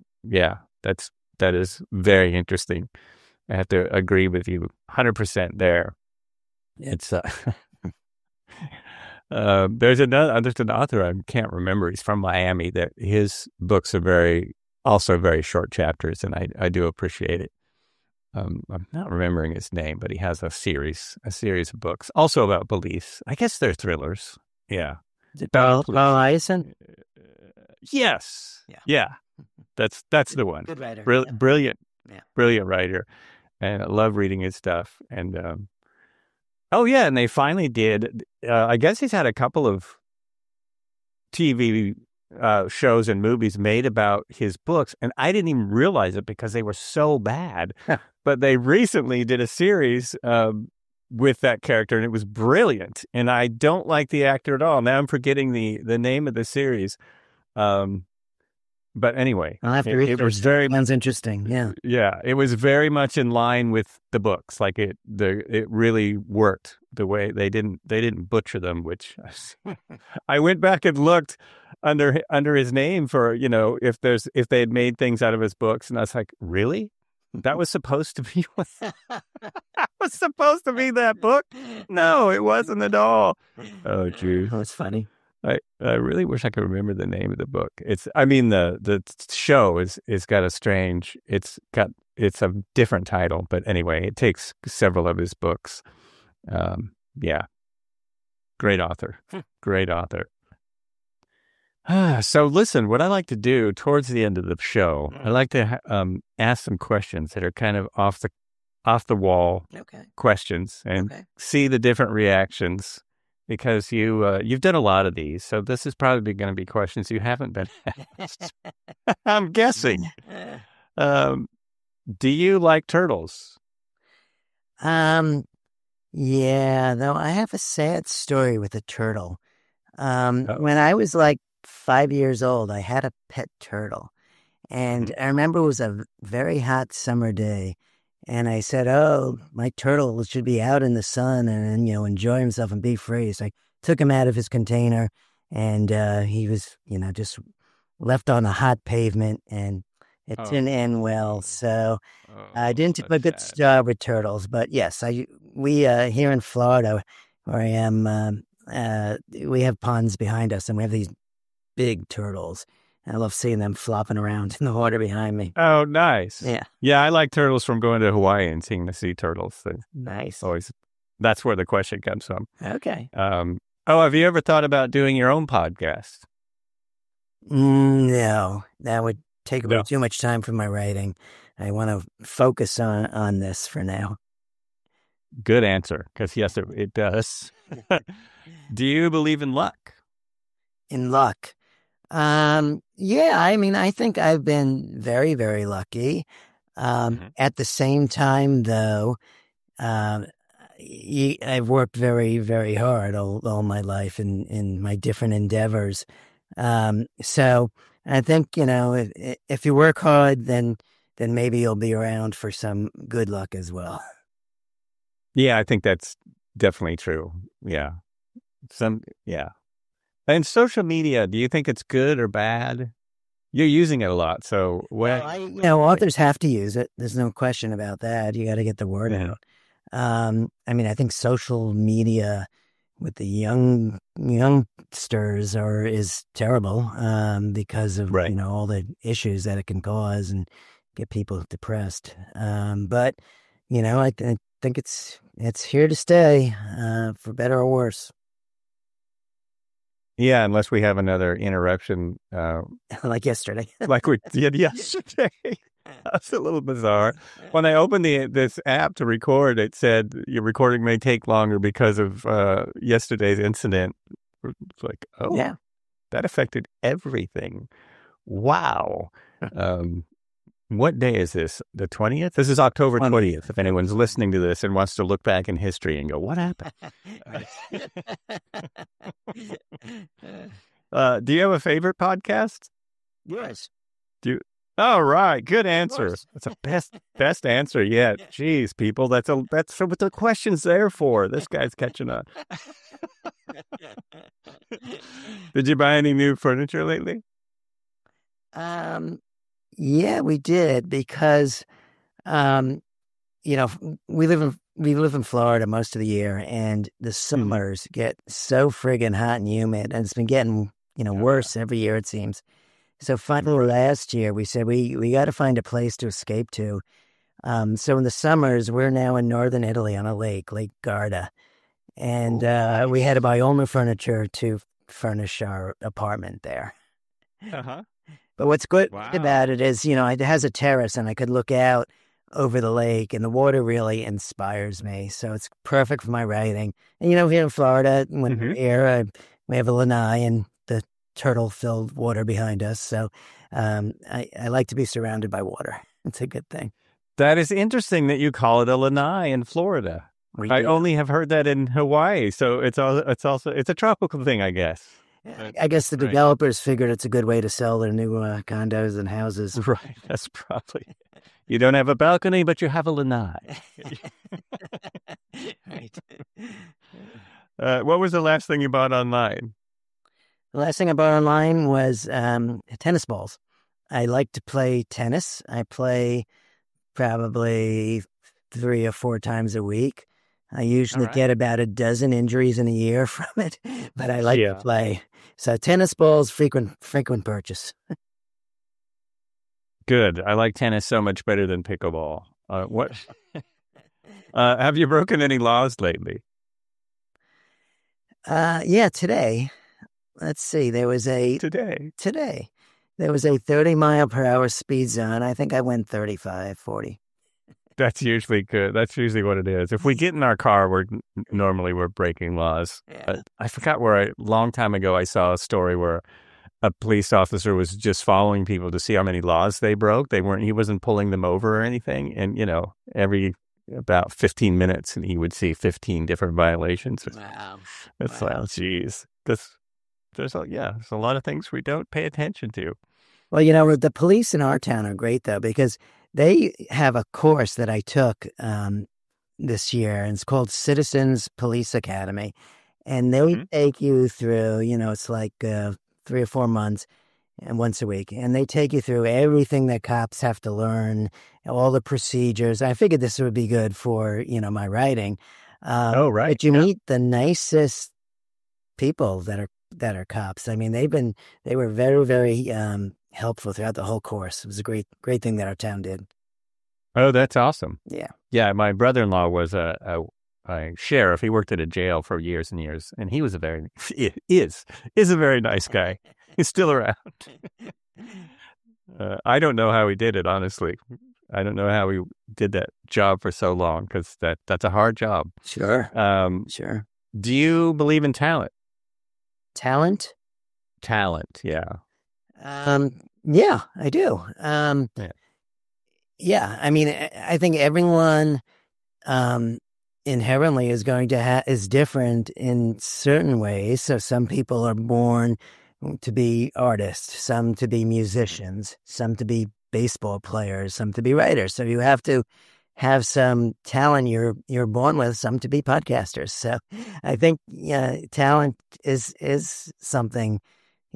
that is very interesting. I have to agree with you 100% there. It's there's an author I can't remember. He's from Miami. That his books are also very short chapters, and I do appreciate it. I'm not remembering his name, but he has a series of books, also about beliefs. I guess they're thrillers. Yeah. Is it Paul Eisen? Yes. Yeah. That's the one. Good writer. Brilliant. Yeah. Brilliant writer. And I love reading his stuff. And, and they finally did, I guess he's had a couple of TV shows and movies made about his books, and I didn't even realize it because they were so bad. But they recently did a series with that character, and it was brilliant. And I don't like the actor at all. Now I'm forgetting the name of the series. But anyway, I'll have to read it. It was sounds interesting. Yeah. It was very much in line with the books. Like it really worked the way they didn't butcher them. Which I went back and looked under his name for if they had made things out of his books, and I was like, really? That was supposed to be that was supposed to be that book? No, it wasn't at all. Oh, geez. That's funny. I really wish I could remember the name of the book. The show is got it's a different title, but anyway, it takes several of his books. Great author. Great author. So listen, what I like to do towards the end of the show, I like to ask some questions that are kind of off the wall questions and see the different reactions. Because you've done a lot of these, so this is probably going to be questions you haven't been asked. I'm guessing. Do you like turtles? Yeah, though I have a sad story with a turtle. When I was like 5 years old, I had a pet turtle, and I remember it was a very hot summer day. And I said, oh, my turtle should be out in the sun and, enjoy himself and be free. So I took him out of his container, and he was, just left on a hot pavement, and it didn't end well. So I didn't do a good job with turtles. But yes, we here in Florida, where I am, we have ponds behind us, and we have these big turtles. I love seeing them flopping around in the water behind me. Oh, nice. Yeah. Yeah, I like turtles from going to Hawaii and seeing the sea turtles. Nice. Always, that's where the question comes from. Okay. Have you ever thought about doing your own podcast? No, that would take away too much time from my writing. I want to focus on this for now. Good answer, because yes, it does. Do you believe in luck? In luck? Yeah, I mean, I think I've been very, very lucky. At the same time, though, I've worked very, very hard all my life in my different endeavors. So I think, if you work hard, then maybe you'll be around for some good luck as well. Yeah, I think that's definitely true. Yeah. And social media, do you think it's good or bad? You're using it a lot, so authors have to use it. There's no question about that. You got to get the word out. I mean, I think social media with the youngsters is terrible because of all the issues that it can cause and get people depressed. But I think it's here to stay for better or worse. Yeah, unless we have another interruption. Like yesterday. Like we did yesterday. That's a little bizarre. When I opened this app to record, it said your recording may take longer because of yesterday's incident. It's like, that affected everything. Wow. What day is this? The 20th? This is October 20th. If anyone's listening to this and wants to look back in history and go, what happened? Do you have a favorite podcast? Yes. All right, good answer. That's the best answer yet. Jeez, people, that's what the question's there for. This guy's catching up. Did you buy any new furniture lately? Yeah, we did because, we live in Florida most of the year, and the summers get so friggin' hot and humid, and it's been getting worse every year it seems. So finally last year we said we got to find a place to escape to. So in the summers we're now in northern Italy on a Lake Garda, and we had to buy all new furniture to furnish our apartment there. But what's good about it is, it has a terrace and I could look out over the lake, and the water really inspires me. So it's perfect for my writing. And, here in Florida, when we're here, we have a lanai and the turtle-filled water behind us. So I like to be surrounded by water. It's a good thing. That is interesting that you call it a lanai in Florida. I only have heard that in Hawaii. So it's a tropical thing, I guess. I guess the developers figured it's a good way to sell their new condos and houses. Right. That's probably. You don't have a balcony, but you have a lanai. Right. What was the last thing you bought online? The last thing I bought online was tennis balls. I like to play tennis. I play probably 3 or 4 times a week. I usually get about a dozen injuries in a year from it, but I like to play. So tennis balls, frequent purchase. Good. I like tennis so much better than pickleball. What? Have you broken any laws lately? Yeah, today. Let's see. There was today. There was a 30 mile per hour speed zone. I think I went 35, 40. That's usually good. That's usually what it is. If we get in our car, we're breaking laws. Yeah. I forgot long time ago, I saw a story where a police officer was just following people to see how many laws they broke. He wasn't pulling them over or anything. And, every about 15 minutes, and he would see 15 different violations. Wow. It's like, geez. There's a lot of things we don't pay attention to. Well, the police in our town are great, though, because they have a course that I took this year, and it's called Citizens Police Academy. And they take you through, it's like 3 or 4 months and once a week. And they take you through everything that cops have to learn, all the procedures. I figured this would be good for, my writing. Right. But you meet the nicest people that are that are cops. I mean, they were very, very helpful throughout the whole course. It was a great thing that our town did. Oh, that's awesome. Yeah. Yeah, my brother-in-law was a sheriff. He worked at a jail for years and years, and he was is a very nice guy. He's still around. I don't know how he did it, honestly. I don't know how he did that job for so long, because that's a hard job. Sure. Sure. Do you believe in talent? Talent? Talent, yeah. Yeah, I do. Yeah, I mean, I think everyone inherently is going to is different in certain ways. So some people are born to be artists, some to be musicians, some to be baseball players, some to be writers. So you have to have some talent you're born with, some to be podcasters. So I think talent is something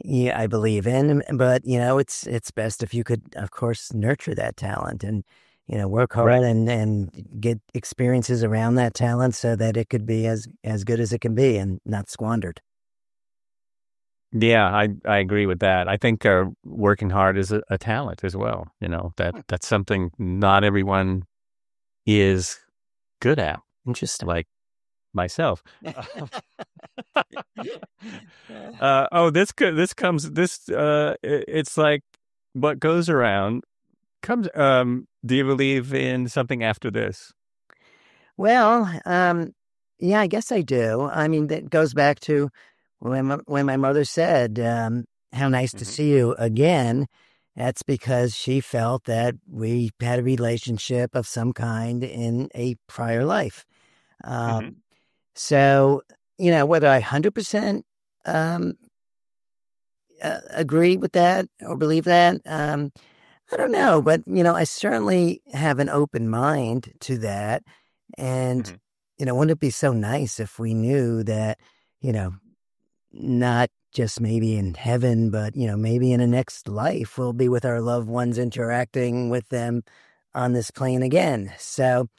I believe in, but it's best if you could, of course, nurture that talent and work hard and get experiences around that talent so that it could be as good as it can be and not squandered. Yeah, I agree with that. I think working hard is a talent as well. That's something not everyone is good at. Interesting. Like myself. It's like what goes around comes. Do you believe in something after this? Well, yeah, I guess I do. I mean, that goes back to when my mother said, how nice to see you again. That's because she felt that we had a relationship of some kind in a prior life. So, whether I 100% agree with that or believe that, I don't know. But, I certainly have an open mind to that. And, wouldn't it be so nice if we knew that, not just maybe in heaven, but, maybe in a next life, we'll be with our loved ones, interacting with them on this plane again. So,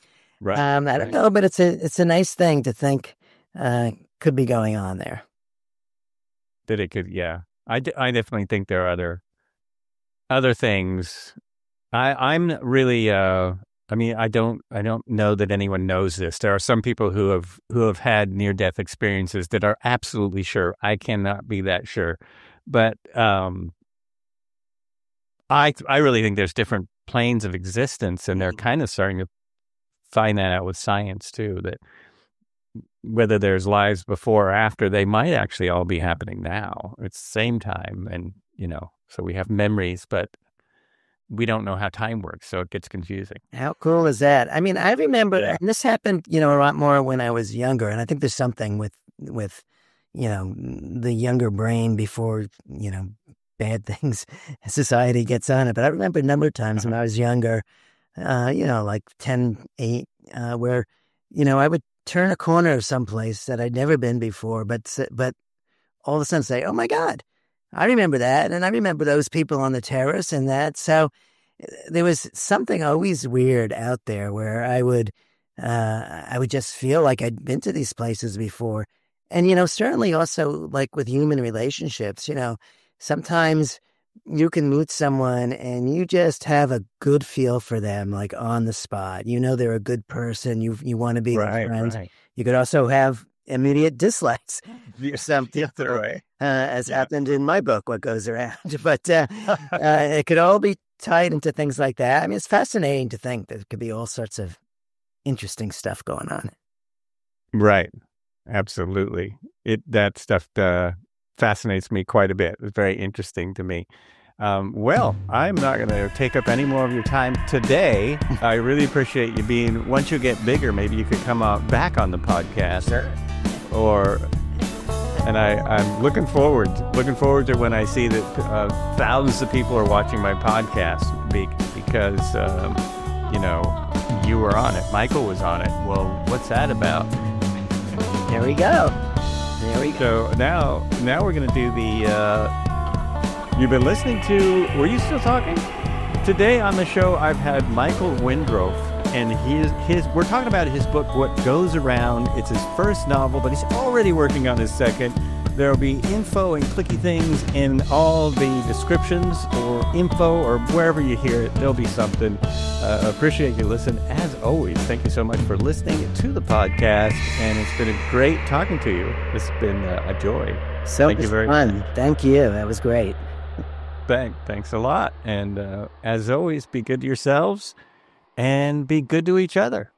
I don't know, but it's a nice thing to think could be going on there. That it could, yeah. I definitely think there are other things. I'm really. I mean, I don't know that anyone knows this. There are some people who have had near-death experiences that are absolutely sure. I cannot be that sure, but I really think there's different planes of existence, and they're kind of starting to find that out with science too. That whether there's lives before or after, they might actually all be happening now. It's the same time, and so we have memories, but we don't know how time works, so it gets confusing. How cool is that? I mean, I remember, and this happened, a lot more when I was younger, and I think there's something with the younger brain before, bad things, society gets on it. But I remember a number of times when I was younger, like 10, 8, where, I would turn a corner of someplace that I'd never been before, but all of a sudden say, oh my God, I remember that. And I remember those people on the terrace and that. So there was something always weird out there where I would just feel like I'd been to these places before. And, certainly also like with human relationships, sometimes you can meet someone and you just have a good feel for them, like on the spot. They're a good person. You want to be their friends. Right. You could also have immediate dislikes for some people, as happened in my book, What Goes Around. But it could all be tied into things like that. I mean, it's fascinating to think that there could be all sorts of interesting stuff going on. Right. Absolutely. That stuff fascinates me quite a bit. It's very interesting to me. Well, I'm not going to take up any more of your time today. I really appreciate you once you get bigger, maybe you could come back on the podcast. Sure. I'm looking forward to when I see that thousands of people are watching my podcast because, you were on it. Michael was on it. Well, what's that about? There we go. So now we're going to do you've been listening to, were you still talking? Today on the show, I've had Michael Wendroff, and we're talking about his book, What Goes Around. It's his first novel, but he's already working on his second. There will be info and clicky things in all the descriptions or info or wherever you hear it. There'll be something. Appreciate you listening. As always, thank you so much for listening to the podcast. And it's been a great talking to you. It's been a joy. So thank you very much. Thank you. That was great. Thanks a lot. And as always, be good to yourselves and be good to each other.